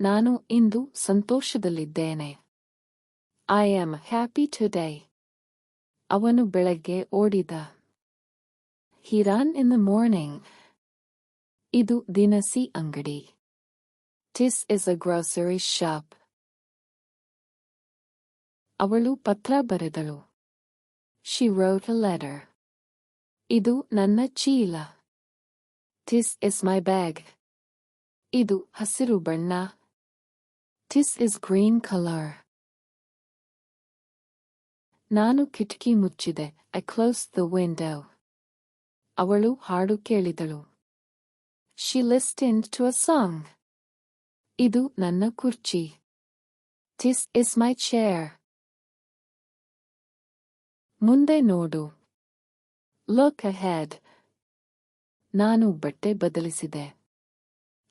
ನಾನು ಇಂದು ಸಂತೋಷದಲ್ಲಿದ್ದೇನೆ. I am happy today. ಅವನು ಬೆಳಗ್ಗೆ ಓಡಿದ. He ran in the morning. ಇದು ದಿನಸಿ ಅಂಗಡಿ. This is a grocery shop. ಅವಳು ಪತ್ರ ಬರೆದಳು. She wrote a letter. ಇದು ನನ್ನ ಚೀಲ. This is my bag. ಇದು ಹಸಿರು ಬಣ್ಣ. This is green color. ನಾನು ಕಿಟಕಿ ಮುಚ್ಚಿದೆ. I closed the window. ಅವಳು ಹಾಡು ಕೇಳಿದಳು. She listened to a song. ಇದು ನನ್ನ ಕುರ್ಚಿ. This is my chair. ಮುಂದೆ ನೋಡು. Look ahead. ನಾನು ಬಟ್ಟೆ ಬದಲಿಸಿದೆ.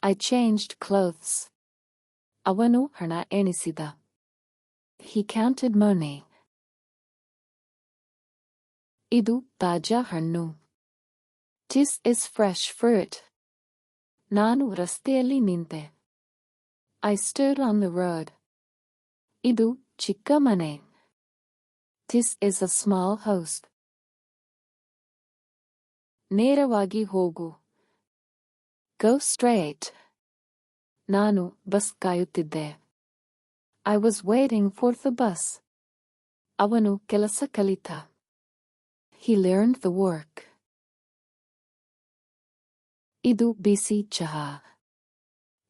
I changed clothes. ಅವನು ಹಣ ಎಣಿಸಿದ. He counted money. ಇದು ತಾಜಾ ಹಣ್ಣು. This is fresh fruit. ನಾನು ರಸ್ತೆಯಲ್ಲಿ ನಿಂತೆ. I stood on the road. ಇದು ಚಿಕ್ಕ ಮನೆ. This is a small house. ನೇರವಾಗಿ ಹೋಗು. Go straight. ನಾನು bus ಕಾಯುತ್ತಿದ್ದೆ. I was waiting for the bus. ಅವನು ಕೆಲಸ ಕಲಿತ. He learned the work. ಇದು ಬಿಸಿ ಚಹಾ.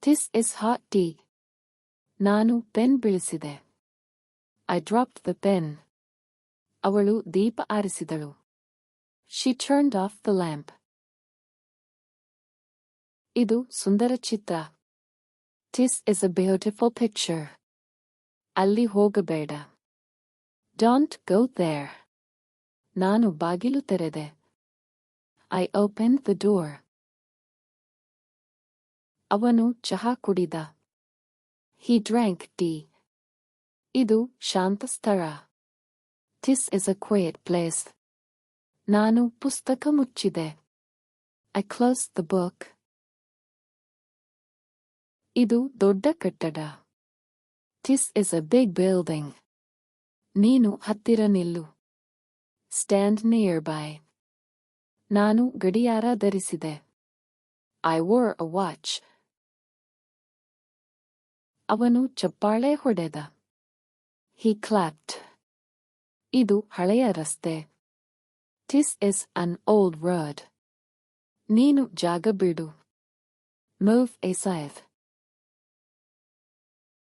This is hot tea. ನಾನು pen ಬೀಳಿಸಿದೆ. I dropped the pen. ಅವಳು ದೀಪ ಆರಿಸಿದಳು. She turned off the lamp. ಇದು ಸುಂದರ ಚಿತ್ರ. This is a beautiful picture. ಅಲ್ಲಿ ಹೋಗಬೇಡ. Don't go there. ನಾನು ಬಾಗಿಲು ತೆರೆದೆ. I opened the door. ಅವನು ಚಹಾ ಕುಡಿದ. He drank tea. ಇದು ಶಾಂತ ಸ್ಥಳ. This is a quiet place. ನಾನು ಪುಸ್ತಕ ಮುಚ್ಚಿದೆ. I closed the book. ಇದು ದೊಡ್ಡ ಕಟ್ಟಡ. This is a big building. ನೀನು ಹತ್ತಿರ ನಿಲ್ಲು. Stand nearby. ನಾನು ಗಡಿಯಾರ ಧರಿಸಿದೆ. I wore a watch. ಅವನು ಚಪ್ಪಾಳೆ ಹೊಡೆದ. He clapped. ಇದು ಹಳೆಯ ರಸ್ತೆ. This is an old road. ನೀನು ಜಾಗ ಬಿಡು. Move aside.